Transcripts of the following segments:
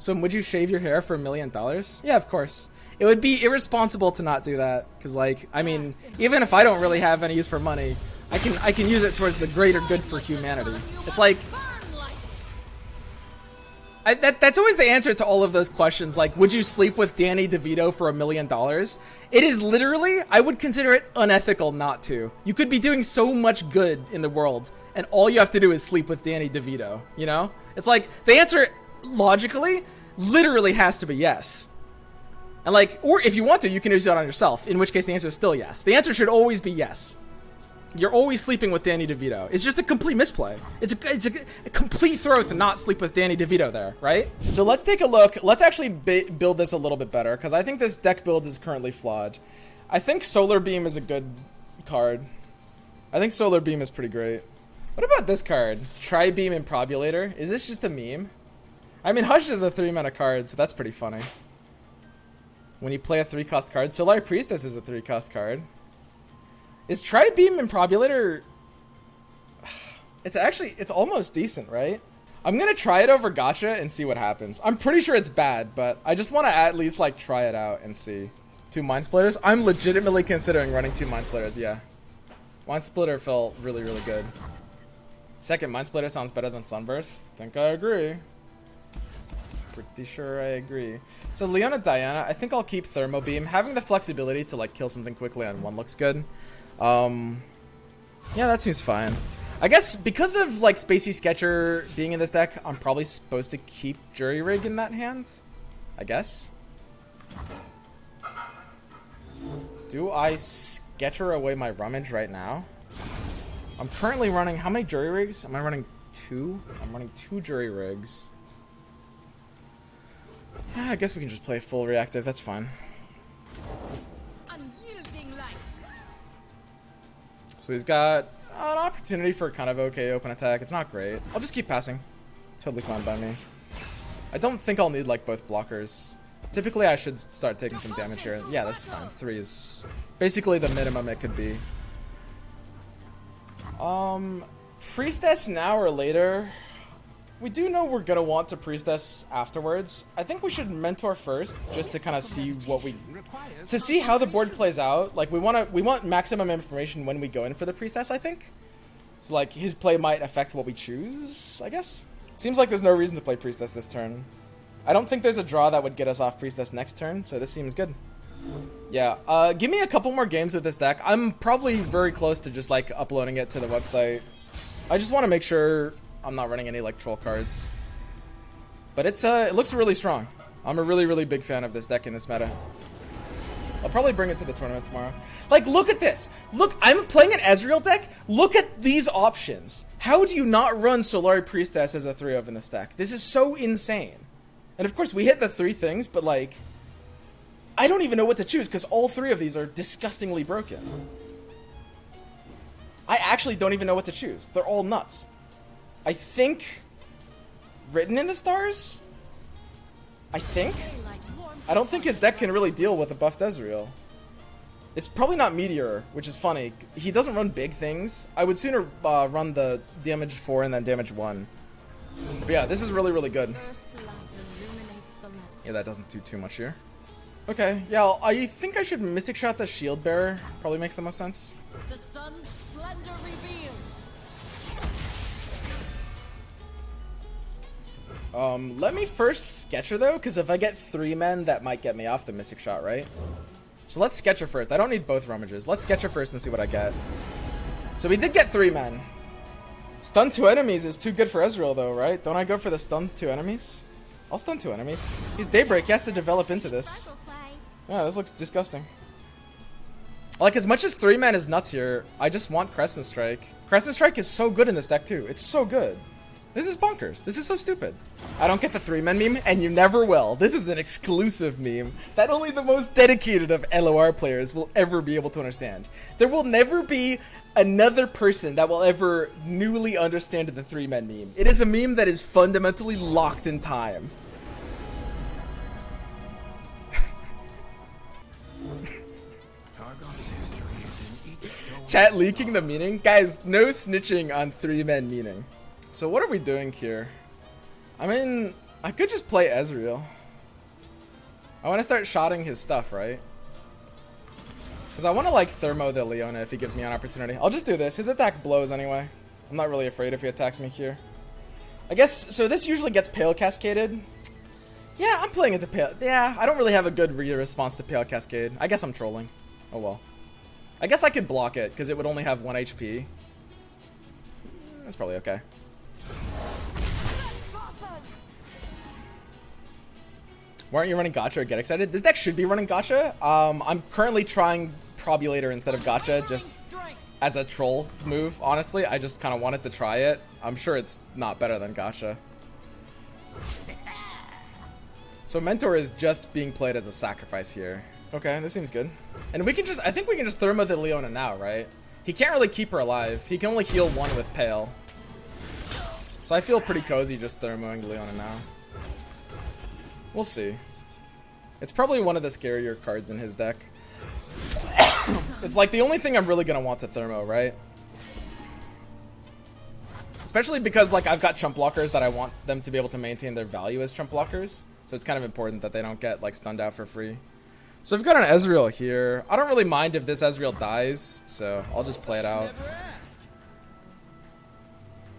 So would you shave your hair for $1 million? Yeah, of course. It would be irresponsible to not do that, because like, I mean, even if I don't really have any use for money, I can use it towards the greater good for humanity. It's like, that's always the answer to all of those questions. Like, would you sleep with Danny DeVito for $1 million? It is literally, I would consider it unethical not to. You could be doing so much good in the world, and all you have to do is sleep with Danny DeVito, you know? It's like, the answer, logically, literally has to be yes. And like, or if you want to, you can use it on yourself, in which case the answer is still yes. The answer should always be yes. You're always sleeping with Danny DeVito. It's just a complete misplay. It's a complete throw to not sleep with Danny DeVito there, right? So let's take a look. Let's actually build this a little bit better, because I think this deck build is currently flawed. I think Solar Beam is a good card. I think Solar Beam is pretty great. What about this card? Tri-Beam Improbulator? Is this just a meme? I mean, Hush is a 3-mana card, so that's pretty funny. When you play a 3-cost card, Solar Priestess is a 3-cost card. Is Tri-Beam Improbulator... It's almost decent, right? I'm gonna try it over Gacha and see what happens. I'm pretty sure it's bad, but I just want to at least like try it out and see. 2 Mind Splitters? I'm legitimately considering running 2 Mind Splitters, yeah. Mind Splitter felt really, really good. Second, Mind Splitter sounds better than Sunburst. Think I agree. Pretty sure I agree. So Leona Diana, I think I'll keep Thermo Beam. Having the flexibility to like kill something quickly on 1 looks good. Yeah, that seems fine. I guess because of like Spacey Sketcher being in this deck, I'm probably supposed to keep Jury Rig in that hand. I guess. Do I Sketcher away my Rummage right now? I'm currently running, how many Jury Rigs? Am I running 2? I'm running 2 Jury Rigs. Yeah, I guess we can just play full reactive, that's fine. So he's got an opportunity for kind of okay open attack. It's not great. I'll just keep passing. Totally fine by me. I don't think I'll need like both blockers. Typically I should start taking some damage here. Yeah, that's fine. 3 is basically the minimum it could be. Priestess now or later? We do know we're gonna want to Priestess afterwards. I think we should Mentor first, just to kind of see what to see how the board plays out. Like we want maximum information when we go in for the Priestess, I think. So like his play might affect what we choose, I guess. Seems like there's no reason to play Priestess this turn. I don't think there's a draw that would get us off Priestess next turn, so this seems good. Yeah, give me a couple more games with this deck. I'm probably very close to just like uploading it to the website. I just want to make sure I'm not running any like troll cards. But it looks really strong. I'm a really, really big fan of this deck in this meta. I'll probably bring it to the tournament tomorrow. Like, look at this. Look, I'm playing an Ezreal deck. Look at these options. How do you not run Solari Priestess as a 3-of in this deck? This is so insane. And of course, we hit the 3 things, but like, I don't even know what to choose because all 3 of these are disgustingly broken. I actually don't even know what to choose. They're all nuts. I think Written in the Stars? I think? I don't think his deck can really deal with a buffed Ezreal. It's probably not Meteor, which is funny. He doesn't run big things. I would sooner run the damage 4 and then damage 1. But yeah, this is really, really good. Yeah, that doesn't do too much here. Okay, yeah, I think I should Mystic Shot the Shield Bearer. Probably makes the most sense. The sun's splendor revealed. Let me first Sketcher though, because if I get 3 men, that might get me off the Mystic Shot, right? So let's Sketcher first. I don't need both Rummages. Let's Sketcher first and see what I get. So we did get 3 men. Stun 2 enemies is too good for Ezreal though, right? Don't I go for the stun 2 enemies? I'll stun 2 enemies. He's Daybreak, he has to develop into this. Yeah, this looks disgusting. Like, as much as 3 man is nuts here, I just want Crescent Strike. Crescent Strike is so good in this deck too. It's so good. This is bonkers. This is so stupid. I don't get the 3-man meme, and you never will. This is an exclusive meme that only the most dedicated of LOR players will ever be able to understand. There will never be another person that will ever newly understand the 3-man meme. It is a meme that is fundamentally locked in time. Chat leaking the meaning? Guys, no snitching on 3-man meaning. So what are we doing here? I mean, I could just play Ezreal. I want to start shotting his stuff, right? Because I want to like thermo the Leona if he gives me an opportunity. I'll just do this. His attack blows anyway. I'm not really afraid if he attacks me here. I guess, so this usually gets Pale Cascaded. Yeah, I'm playing into Pale. Yeah, I don't really have a good response to Pale Cascade. I guess I'm trolling. Oh well. I guess I could block it because it would only have 1 HP. That's probably okay. Why aren't you running Gacha or Get Excited? This deck should be running Gacha. I'm currently trying Probulator instead of Gacha just as a troll move, honestly. I just kind of wanted to try it. I'm sure it's not better than Gacha. So Mentor is just being played as a sacrifice here. Okay, this seems good. And we can just, I think we can just thermo the Leona now, right? He can't really keep her alive. He can only heal 1 with Pale. So I feel pretty cozy just thermoing Leona now. We'll see. It's probably one of the scarier cards in his deck. It's like the only thing I'm really going to want to thermo, right? Especially because like I've got chump blockers that I want them to be able to maintain their value as chump blockers. So it's kind of important that they don't get like stunned out for free. So we've got an Ezreal here. I don't really mind if this Ezreal dies, so I'll just play it out.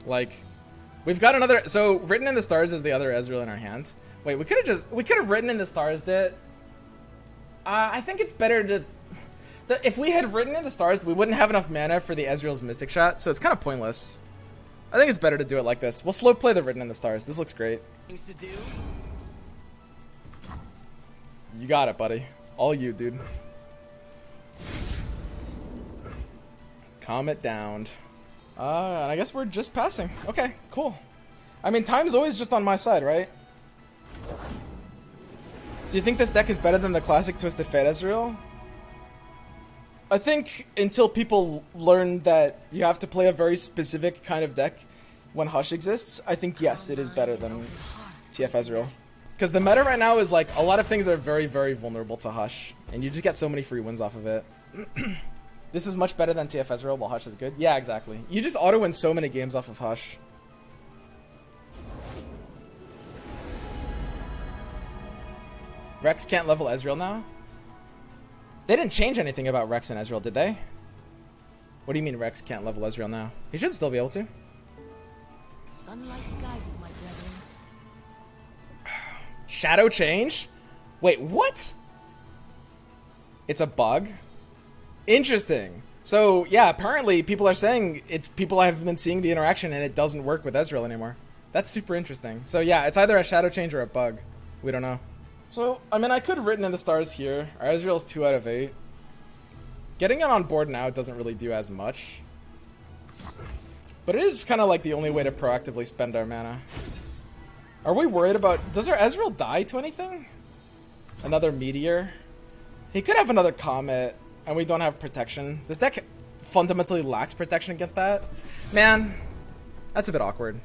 Like, we've got another, so Written in the Stars is the other Ezreal in our hand. Wait, we could have Written in the Stars it. I think it's better to, if we had Written in the Stars, we wouldn't have enough mana for the Ezreal's Mystic Shot, so it's kind of pointless. I think it's better to do it like this. We'll slow play the Written in the Stars. This looks great. You got it, buddy. All you, dude. Calm it down. And I guess we're just passing. Okay, cool. I mean, time's always just on my side, right? Do you think this deck is better than the classic Twisted Fate Ezreal? I think until people learn that you have to play a very specific kind of deck when Hush exists, I think yes, it is better than TF Ezreal. Because the meta right now is like, a lot of things are very, very vulnerable to Hush. And you just get so many free wins off of it. This is much better than TF Ezreal while Hush is good. Yeah, exactly. You just auto-win so many games off of Hush. Rex can't level Ezreal now? They didn't change anything about Rex and Ezreal, did they? What do you mean Rex can't level Ezreal now? He should still be able to. Sunlight guide you, my brethren. Shadow change? Wait, what? It's a bug? Interesting. So, yeah, apparently people are saying it's people have been seeing the interaction and it doesn't work with Ezreal anymore. That's super interesting. So, yeah, it's either a shadow change or a bug. We don't know. So, I mean, I could have Written in the Stars here. Our Ezreal's 2 out of 8. Getting it on board now doesn't really do as much. But it is kind of like the only way to proactively spend our mana. Are we worried about... Does our Ezreal die to anything? Another Meteor? He could have another Comet, and we don't have protection. This deck fundamentally lacks protection against that. Man, that's a bit awkward.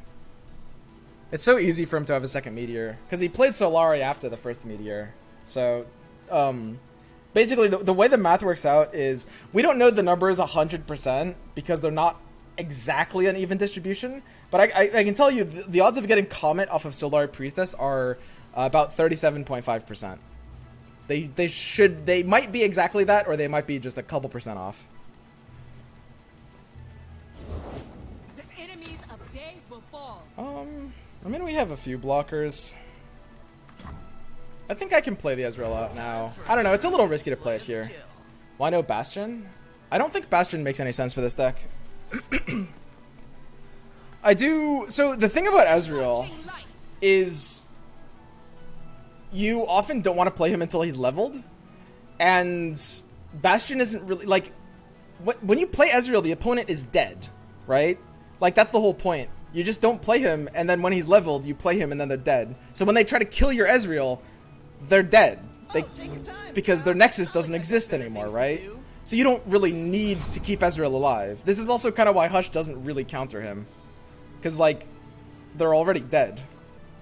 It's so easy for him to have a second Meteor, because he played Solari after the first Meteor. So, basically, the way the math works out is we don't know the numbers 100% because they're not exactly an even distribution. But I can tell you the odds of getting Comet off of Solari Priestess are about 37.5%. They might be exactly that, or they might be just a couple percent off. The enemies of day will fall. I mean, we have a few blockers. I think I can play the Ezreal out now. I don't know, it's a little risky to play it here. Why no Bastion? I don't think Bastion makes any sense for this deck. I do... So, the thing about Ezreal is you often don't want to play him until he's leveled. And Bastion isn't really... Like, when you play Ezreal, the opponent is dead, right? Like, that's the whole point. You just don't play him, and then when he's leveled, you play him, and then they're dead. So when they try to kill your Ezreal, they're dead. Because their Nexus doesn't exist anymore, right? So you don't really need to keep Ezreal alive. This is also kind of why Hush doesn't really counter him. Because, like, they're already dead.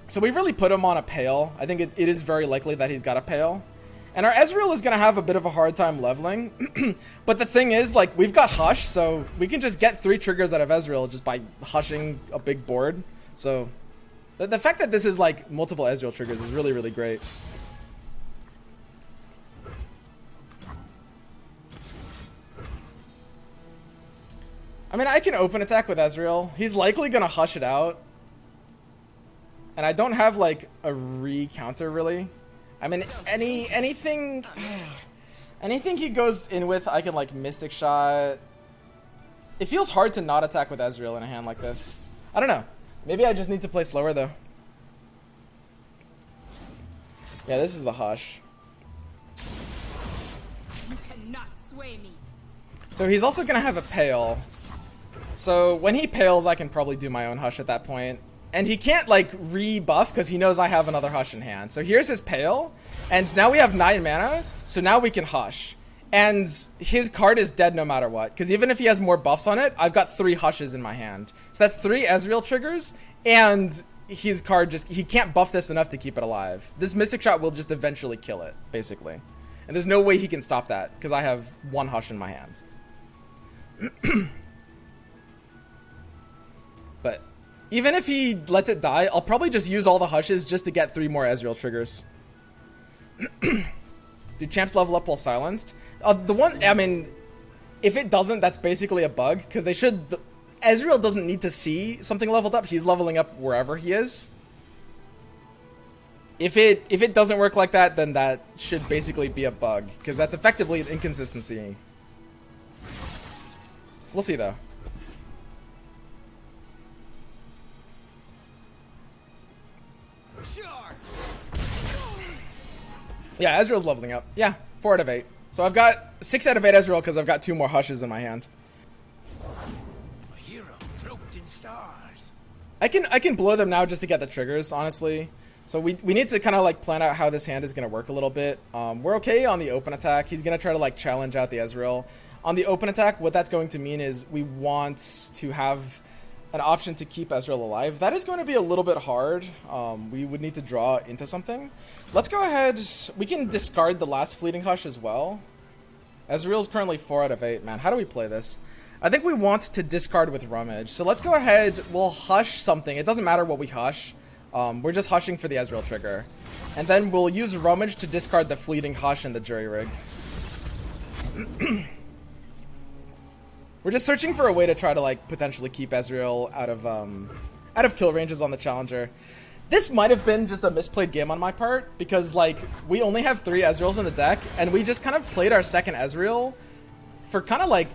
So we really put him on a Pale. I think it is very likely that he's got a Pale. And our Ezreal is going to have a bit of a hard time leveling. But the thing is, like, we've got Hush, so we can just get 3 triggers out of Ezreal just by hushing a big board. So The fact that this is like multiple Ezreal triggers is really, really great. I mean, I can open attack with Ezreal. He's likely gonna hush it out. And I don't have like a re-counter really. I mean, anything he goes in with, I can like Mystic Shot. It feels hard to not attack with Ezreal in a hand like this. I don't know. Maybe I just need to play slower though. Yeah, this is the hush. You cannot sway me. So he's also gonna have a Pale. So when he Pales, I can probably do my own hush at that point. And he can't like rebuff because he knows I have another hush in hand. So here's his Pale, and now we have 9 mana, so now we can hush. And his card is dead no matter what, because even if he has more buffs on it, I've got 3 hushes in my hand. So that's 3 Ezreal triggers, and his card he can't buff this enough to keep it alive. This Mystic Shot will just eventually kill it, basically. And there's no way he can stop that, because I have 1 hush in my hand. But even if he lets it die, I'll probably just use all the hushes just to get 3 more Ezreal triggers. Do champs level up while silenced? The one, I mean, if it doesn't, that's basically a bug, because they should... Ezreal doesn't need to see something leveled up. He's leveling up wherever he is. If it doesn't work like that, then that should basically be a bug, because that's effectively an inconsistency. We'll see, though. Yeah, Ezreal's leveling up. Yeah, 4 out of 8. So I've got 6 out of 8 Ezreal because I've got 2 more hushes in my hand. A hero cloaked in stars. I can blow them now just to get the triggers, honestly. So we need to kind of like plan out how this hand is going to work a little bit. We're okay on the open attack. He's going to try to like challenge out the Ezreal. On the open attack, what that's going to mean is we want to have an option to keep Ezreal alive. That is going to be a little bit hard. We would need to draw into something. Let's go ahead. We can discard the last Fleeting Hush as well. Ezreal's currently 4 out of 8. Man, how do we play this? I think we want to discard with Rummage. So let's go ahead. We'll hush something. It doesn't matter what we hush. We're just hushing for the Ezreal trigger. And then we'll use Rummage to discard the Fleeting Hush and the Jury Rig. We're just searching for a way to try to like potentially keep Ezreal out of kill ranges on the Challenger. This might have been just a misplayed game on my part, because like we only have 3 Ezreals in the deck, and we just kind of played our second Ezreal for kind of like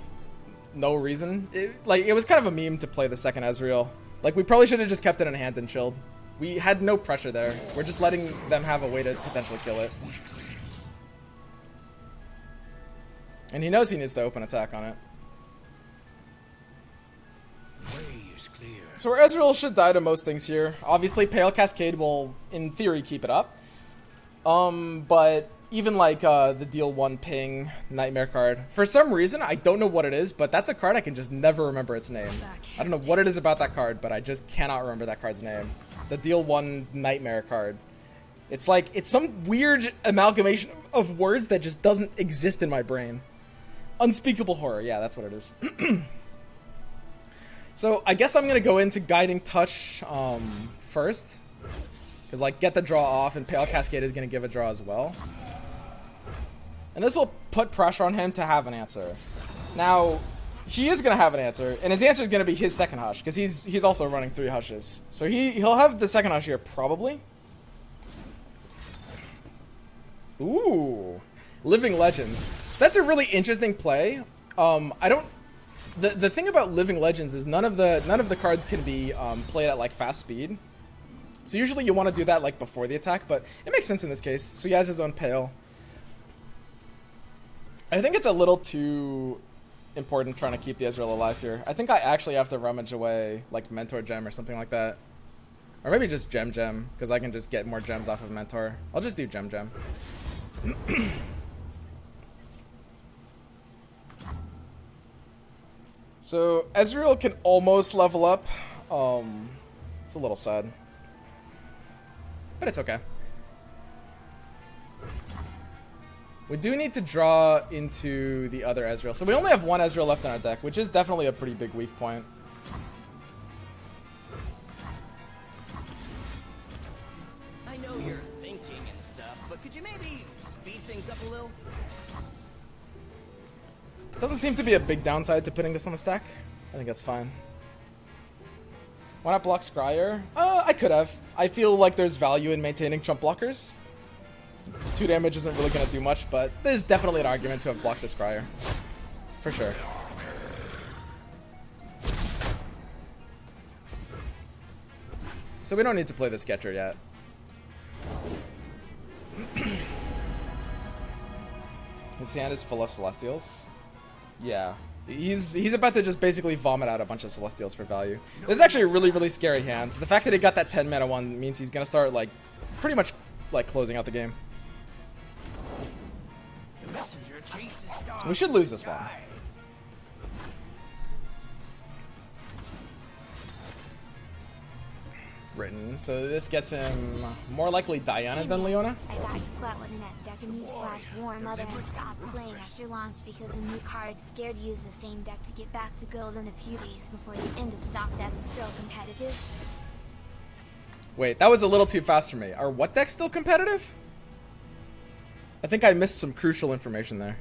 no reason. It was kind of a meme to play the second Ezreal. Like we probably should have just kept it in hand and chilled. We had no pressure there. We're just letting them have a way to potentially kill it. And he knows he needs to open attack on it. So our Ezreal should die to most things here. Obviously, Pale Cascade will, in theory, keep it up. But even like the deal 1 ping Nightmare card, for some reason, I don't know what it is, but that's a card I can just never remember its name. I don't know what it is about that card, but I just cannot remember that card's name. The deal 1 Nightmare card. It's like, it's some weird amalgamation of words that just doesn't exist in my brain. Unspeakable Horror, yeah, that's what it is. So I guess I'm gonna go into Guiding Touch first, because like get the draw off, and Pale Cascade is gonna give a draw as well, and this will put pressure on him to have an answer. Now he is gonna have an answer, and his answer is gonna be his second hush, because he's also running 3 hushes. So he'll have the second hush here probably. Ooh, Living Legends. So that's a really interesting play. I don't. The thing about Living Legends is none of the cards can be played at like fast speed. So usually you want to do that like before the attack, but it makes sense in this case. So he has his own Pale. I think it's a little too important trying to keep the Ezreal alive here. I think I actually have to rummage away like Mentor Gem or something like that. Or maybe just Gem, because I can just get more gems off of Mentor. I'll just do Gem. So Ezreal can almost level up. It's a little sad, but it's okay. We do need to draw into the other Ezreal. So we only have 1 Ezreal left in our deck, which is definitely a pretty big weak point. but could you maybe speed things up a little? Doesn't seem to be a big downside to putting this on the stack. I think that's fine. Why not block Scryer? I could have. I feel like there's value in maintaining chump blockers. 2 damage isn't really going to do much, but there's definitely an argument to have blocked the Scryer. For sure. So we don't need to play the Sketcher yet. His hand is full of Celestials. Yeah. He's about to just basically vomit out a bunch of Celestials for value. This is actually a really, really scary hand. The fact that he got that 10 mana one means he's going to start, like, pretty much, like, closing out the game. The messenger chases stars. We should lose this one. Written, so this gets him more likely Diana than Leona. I got to plat with that deck and /war mother and stopped playing after launch because the new card scared to use the same deck to get back to gold in a few days before the end of stock that's still competitive. Wait, that was a little too fast for me. Are what decks still competitive? I think I missed some crucial information there.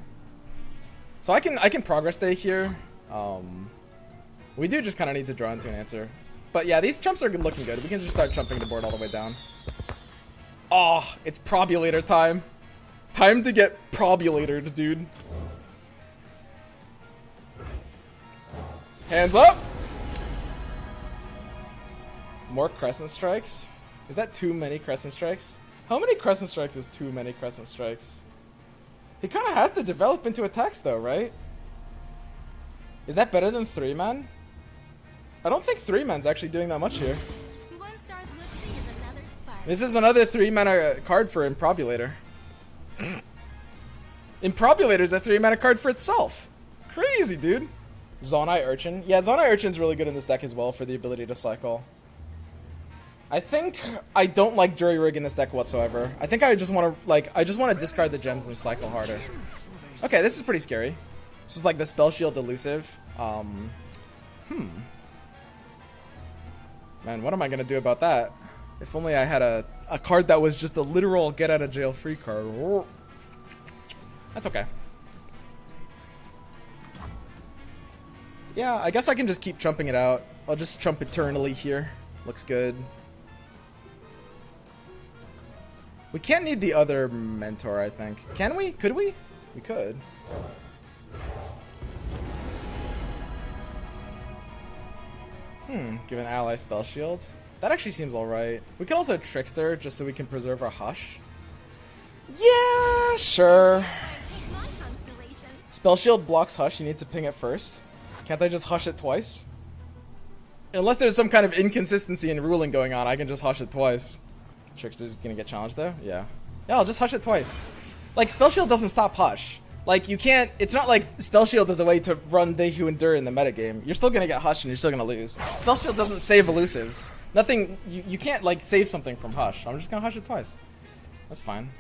So I can progress day here. We do just kind of need to draw into an answer. But yeah, these chumps are looking good. We can just start chumping the board all the way down. Oh, it's Probulator time. Time to get Probulated, dude. Hands up! More Crescent Strikes? Is that too many Crescent Strikes? How many Crescent Strikes is too many Crescent Strikes? He kind of has to develop into attacks though, right? Is that better than 3-man? I don't think 3-man's actually doing that much here. One star's whoopsie is another spark. This is another 3-mana card for Improbulator. Improbulator's a 3-mana card for itself. Crazy, dude. Zonai Urchin. Yeah, Zonai Urchin's really good in this deck as well for the ability to cycle. I think I don't like Jury Rig in this deck whatsoever. I think I just want to discard the gems and cycle harder. Okay, this is pretty scary. This is like the Spell Shield Elusive. Man, what am I going to do about that? If only I had a card that was just a literal get-out-of-jail-free card. That's okay. Yeah, I guess I can just keep chumping it out. I'll just chump eternally here. Looks good. We can't need the other mentor, I think. Can we? Could we? We could. Give an ally spell shield. That actually seems alright. We could also Trickster just so we can preserve our Hush. Yeah, sure. Spell shield blocks Hush, you need to ping it first. Can't I just Hush it twice? Unless there's some kind of inconsistency in ruling going on, I can just Hush it twice. Trickster's gonna get challenged though? Yeah. Yeah, I'll just Hush it twice. Like, spell shield doesn't stop Hush. Like, you can't, it's not like Spell Shield is a way to run They Who Endure in the metagame. You're still gonna get Hush and you're still gonna lose. Spell Shield doesn't save elusives. Nothing, you can't, like, save something from Hush. I'm just gonna Hush it twice. That's fine.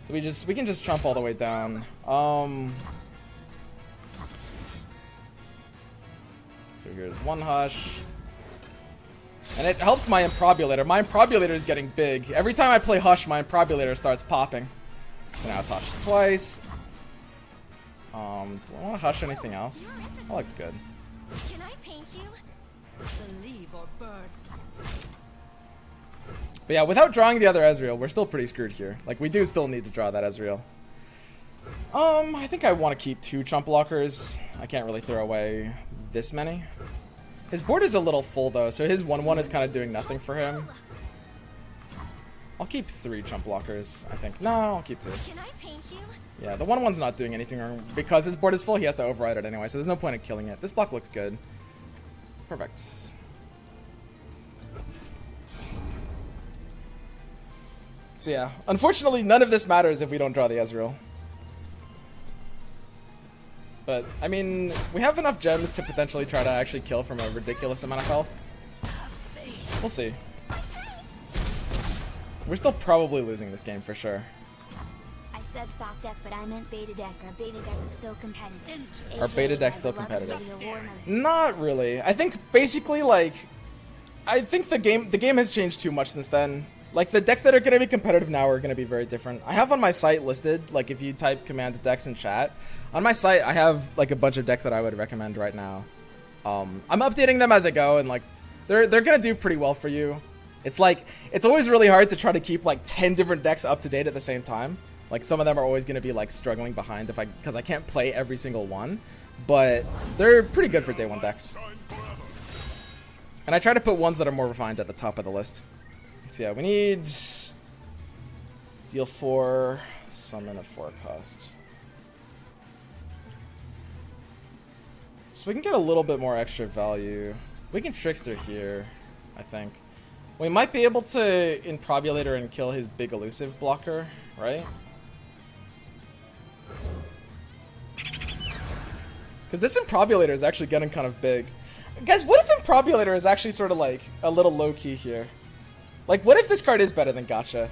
So we can just chump all the way down. So here's one Hush. And it helps my Improbulator. My Improbulator is getting big. Every time I play Hush, my Improbulator starts popping. So now it's Hush twice. Do I want to Hush anything else? That looks good. Can I paint you? Believe or burn. But yeah, without drawing the other Ezreal, we're still pretty screwed here. Like, we do still need to draw that Ezreal. I think I want to keep 2 chump blockers. I can't really throw away this many. His board is a little full though, so his 1/1 is kind of doing nothing for him. I'll keep 3 chump blockers, I think. No, I'll keep 2. Can I paint you? Yeah, the 1/1's not doing anything wrong. Because his board is full, he has to override it anyway, so there's no point in killing it. This block looks good. Perfect. So yeah, unfortunately, none of this matters if we don't draw the Ezreal. But, I mean, we have enough gems to potentially try to actually kill from a ridiculous amount of health. We'll see. We're still probably losing this game for sure. I said stock deck, but I meant beta deck. Our beta deck is still competitive. Our beta deck's still competitive. War mother. Not really. I think basically, like, I think the game has changed too much since then. Like, the decks that are going to be competitive now are going to be very different. I have on my site listed, like, if you type command decks in chat, on my site, I have, like, a bunch of decks that I would recommend right now. I'm updating them as I go, and, like, they're going to do pretty well for you. It's, like, it's always really hard to try to keep, like, 10 different decks up to date at the same time. Like, some of them are always going to be, like, struggling behind because I can't play every single one. But they're pretty good for day one decks. And I try to put ones that are more refined at the top of the list. So yeah, we need deal 4, summon a 4 cost. So we can get a little bit more extra value. We can Trickster here, I think. We might be able to Improbulator and kill his big elusive blocker, right? Because this Improbulator is actually getting kind of big. Guys, what if Improbulator is actually sort of like a little low-key here? Like, what if this card is better than Gotcha?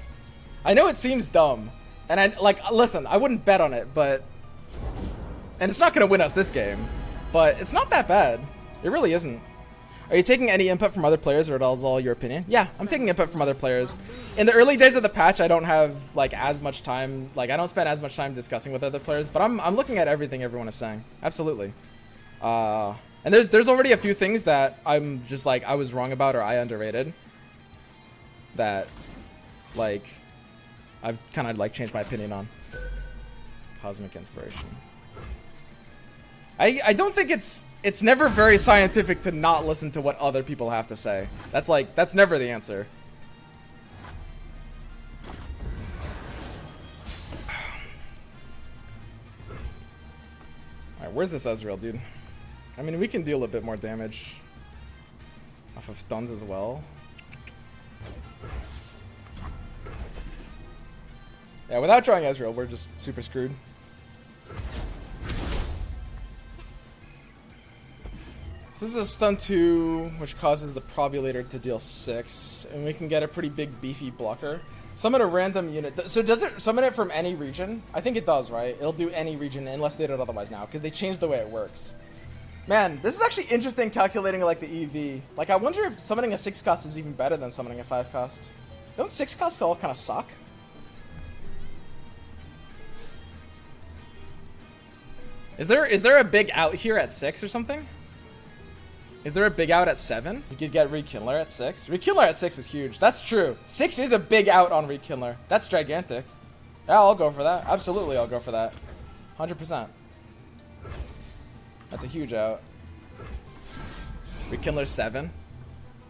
I know it seems dumb. And I, like, listen, I wouldn't bet on it, but... And it's not going to win us this game. But it's not that bad. It really isn't. Are you taking any input from other players, or is all your opinion? Yeah, I'm taking input from other players. In the early days of the patch, I don't have, like, as much time... Like, I don't spend as much time discussing with other players, but I'm looking at everything everyone is saying. Absolutely. And there's already a few things that I'm just, like, I was wrong about or I underrated. That, like, I've kind of, like, changed my opinion on. Cosmic Inspiration. I don't think it's never very scientific to not listen to what other people have to say. That's, like, that's never the answer. Alright, where's this Ezreal, dude? I mean, we can deal a bit more damage off of stuns as well. Yeah, without drawing Ezreal, we're just super screwed. So this is a stun 2, which causes the Probulator to deal 6, and we can get a pretty big beefy blocker. Summon a random unit. So does it summon it from any region? I think it does, right? It'll do any region unless they did otherwise now, because they changed the way it works. Man, this is actually interesting calculating like the EV. Like, I wonder if summoning a 6 cost is even better than summoning a 5 cost. Don't 6 costs all kind of suck? Is there a big out here at 6 or something? Is there a big out at 7? You could get Rekindler at 6. Rekindler at 6 is huge. That's true. 6 is a big out on Rekindler. That's gigantic. Yeah, I'll go for that. Absolutely, I'll go for that. 100%. That's a huge out. Rekindler 7.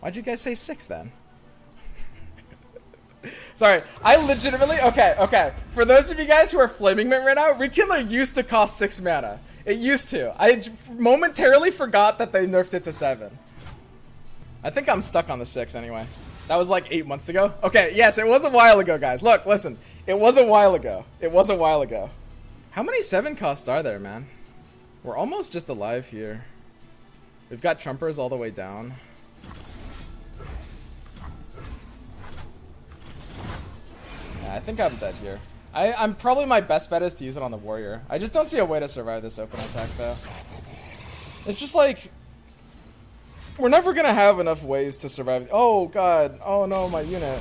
Why'd you guys say 6 then? Sorry, I legitimately... Okay. For those of you guys who are flaming me right now, Rekindler used to cost 6 mana. It used to. I momentarily forgot that they nerfed it to 7. I think I'm stuck on the 6 anyway. That was like 8 months ago. Okay, yes, it was a while ago, guys. Look, listen. It was a while ago. It was a while ago. How many 7 costs are there, man? We're almost just alive here. We've got Trumpers all the way down. Yeah, I think I'm dead here. I'm probably my best bet is to use it on the warrior. I just don't see a way to survive this open attack though. It's just like we're never gonna have enough ways to survive. Oh god, oh no, my unit.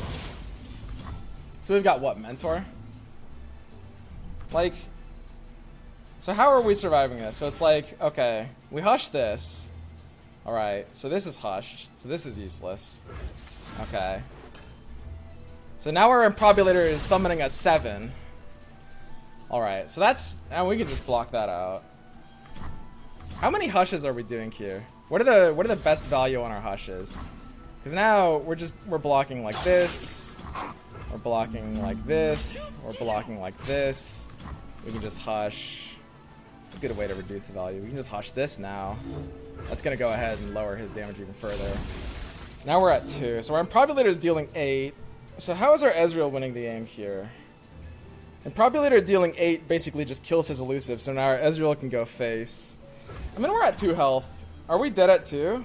So we've got what, Mentor? Like, so how are we surviving this? So it's like, okay, we hush this. Alright, so this is hushed. So this is useless. Okay. So now our Improbulator is summoning a 7. Alright, so that's... And we can just block that out. How many hushes are we doing here? What are the best value on our hushes? Because now we're blocking like this. We're blocking like this. We're blocking like this. We can just hush. It's a good way to reduce the value. We can just hush this now. That's going to go ahead and lower his damage even further. Now we're at 2. So our Improbulator is dealing 8. So how is our Ezreal winning the game here? Improbulator dealing 8 basically just kills his elusive, so now our Ezreal can go face. I mean, we're at 2 health. Are we dead at 2?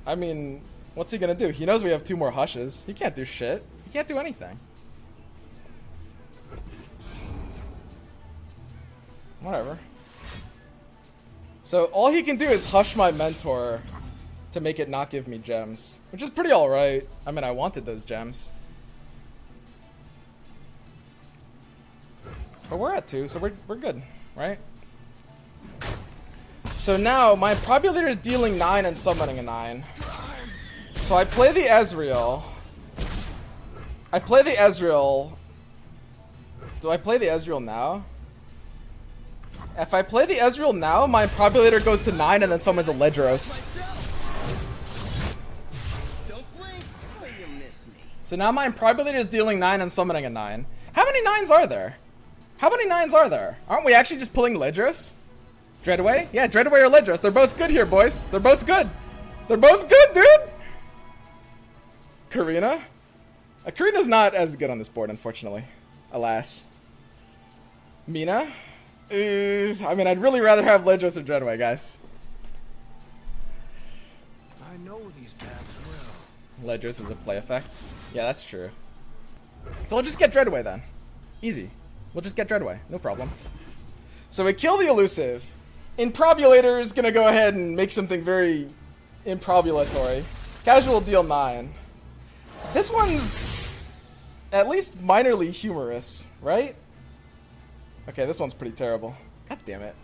I mean, what's he gonna do? He knows we have 2 more hushes. He can't do shit. He can't do anything. Whatever. So all he can do is hush my Mentor to make it not give me gems, which is pretty alright. I mean, I wanted those gems. But we're at 2, so we're good, right? So now my Probulator is dealing 9 and summoning a 9. So I play the Ezreal. Do I play the Ezreal now? If I play the Ezreal now, my Probulator goes to 9 and then summons a Ledros. Don't blink or you miss me. So now my Probulator is dealing 9 and summoning a 9. How many 9s are there? How many 9s are there? Aren't we actually just pulling Ledros? Dreadway? Yeah, Dreadway or Ledros. They're both good here, boys. They're both good. They're both good, dude! Karina? Karina's not as good on this board, unfortunately. Alas. Mina? I mean, I'd really rather have Ledros or Dreadway, guys. I know these paths well. Ledros is a play effect. Yeah, that's true. So we'll just get Dreadway then. Easy. We'll just get Dreadway. No problem. So we kill the elusive. Improbulator is gonna go ahead and make something very improbulatory. Casual deal 9. This one's at least minorly humorous, right? Okay, this one's pretty terrible. God damn it.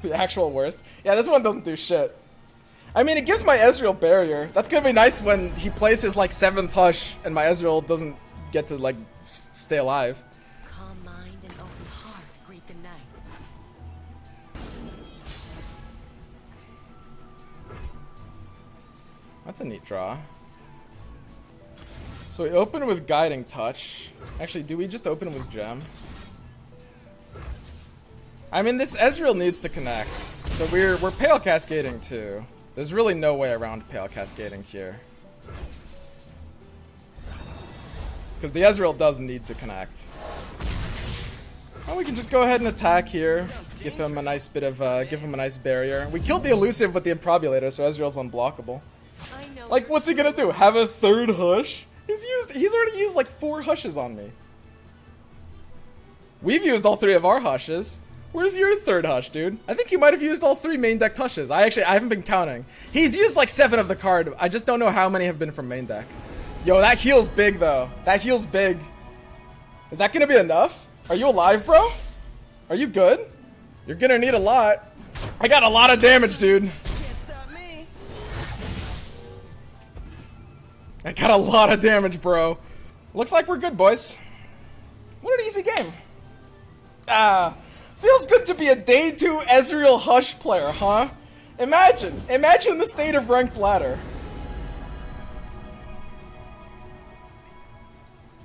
The actual worst. Yeah, this one doesn't do shit. I mean, it gives my Ezreal barrier. That's gonna be nice when he plays his, like, 7th Hush and my Ezreal doesn't get to, like, stay alive. Calm mind and open heart greet the night. That's a neat draw. So we open with Guiding Touch. Actually, do we just open with Gem? I mean, this Ezreal needs to connect. So we're Pale Cascading too. There's really no way around Pale Cascading here. Because the Ezreal does need to connect. Oh, we can just go ahead and attack here. Give him a nice bit of, give him a nice barrier. We killed the elusive with the Improbulator, so Ezreal's unblockable. I know. Like, what's he gonna do? Have a 3rd Hush? He's already used like 4 Hushes on me. We've used all 3 of our Hushes. Where's your 3rd Hush, dude? I think you might have used all 3 main deck Hushes. I haven't been counting. He's used like 7 of the card. I just don't know how many have been from main deck. Yo, that heal's big though. That heal's big. Is that gonna be enough? Are you alive, bro? Are you good? You're gonna need a lot. I got a lot of damage, dude. Can't stop me. I got a lot of damage, bro. Looks like we're good, boys. What an easy game. Feels good to be a day 2 Ezreal Hush player, huh? Imagine the state of ranked ladder.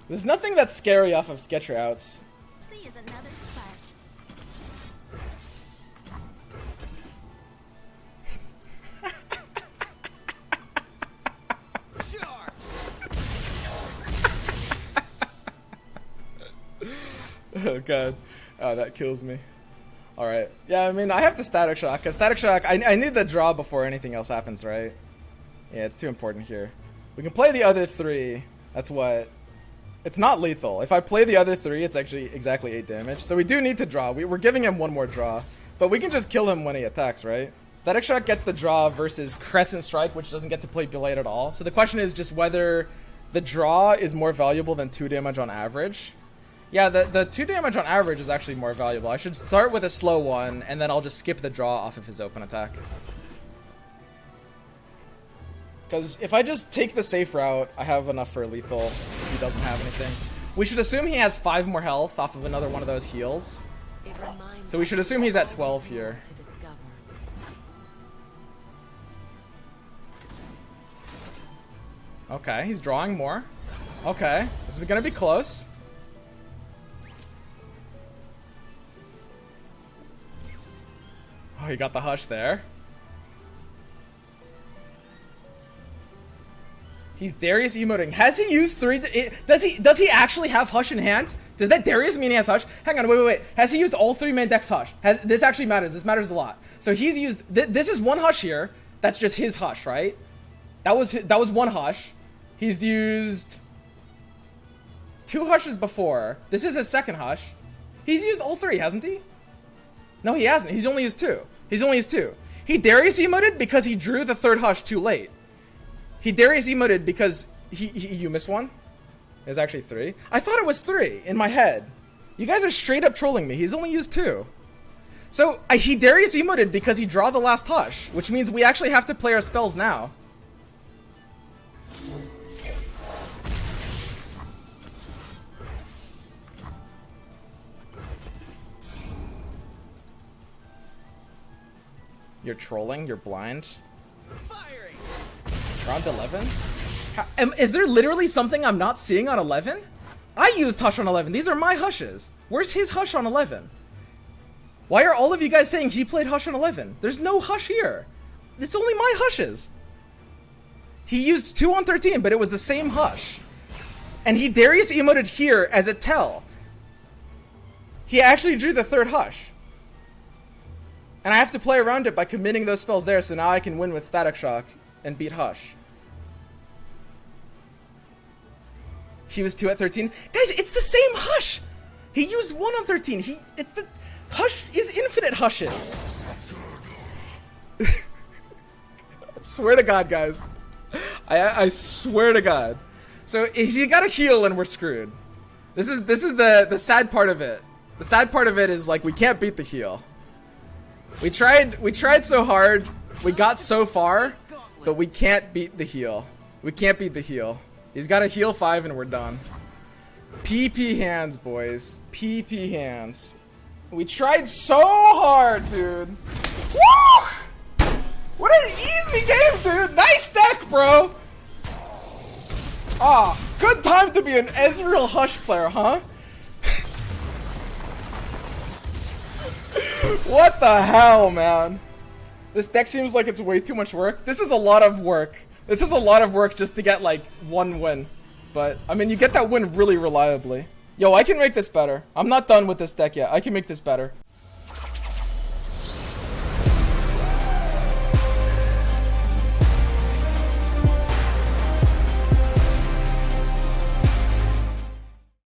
There's nothing that's scary off of Sketcher outs. See is another spark. Sure. Oh god. Oh, that kills me. Alright. Yeah, I mean, I have to Static Shock, because Static Shock, I need the draw before anything else happens, right? Yeah, it's too important here. We can play the other 3. That's what... It's not lethal. If I play the other 3, it's actually exactly 8 damage. So we do need to draw. We're giving him 1 more draw. But we can just kill him when he attacks, right? Static Shock gets the draw versus Crescent Strike, which doesn't get to play Blade at all. So the question is just whether the draw is more valuable than 2 damage on average. Yeah, the 2 damage on average is actually more valuable. I should start with a slow one, and then I'll just skip the draw off of his open attack. Because if I just take the safe route, I have enough for lethal if he doesn't have anything. We should assume he has 5 more health off of another one of those heals. It reminds So we should assume he's at 12 here. to discover. Okay, he's drawing more. Okay, this is gonna be close. Oh, he got the Hush there. He's Darius emoting. Has he used 3? Does he actually have Hush in hand? Does that Darius mean he has Hush? Hang on, wait. Has he used all 3 main decks Hush? This actually matters. This matters a lot. So he's used. This is 1 Hush here. That's just his Hush, right? That was 1 Hush. He's used 2 Hushes before. This is his 2nd Hush. He's used all 3, hasn't he? No, he hasn't. He's only used 2. He Darius emoted because he drew the 3rd Hush too late. He Darius emoted because you missed 1? There's actually 3. I thought it was 3 in my head. You guys are straight up trolling me. He's only used 2. So, he Darius emoted because he draw the last Hush, which means we actually have to play our spells now. You're trolling? You're blind? Firing. Round 11? Is there literally something I'm not seeing on 11? I used Hush on 11. These are my Hushes. Where's his Hush on 11? Why are all of you guys saying he played Hush on 11? There's no Hush here. It's only my Hushes. He used 2 on 13, but it was the same Hush. And he Darius emoted here as a tell. He actually drew the 3rd Hush. And I have to play around it by committing those spells there, so now I can win with Static Shock and beat Hush. He was 2 at 13. Guys, it's the same Hush! He used 1 on 13. It's the Hush is infinite Hushes. Swear to God, guys. I swear to God. So he got a heal and we're screwed. This is the sad part of it. The sad part of it is like we can't beat the heal. We tried so hard, we got so far, but we can't beat the heal. We can't beat the heal. He's got a heal 5 and we're done. PP hands, boys. PP hands. We tried so hard, dude. Woo! What an easy game, dude. Nice deck, bro. Ah, good time to be an Ezreal Hush player, huh? What the hell, man? This deck seems like it's way too much work. This is a lot of work. This is a lot of work just to get, like, 1 win. But, I mean, you get that win really reliably. Yo, I can make this better. I'm not done with this deck yet. I can make this better.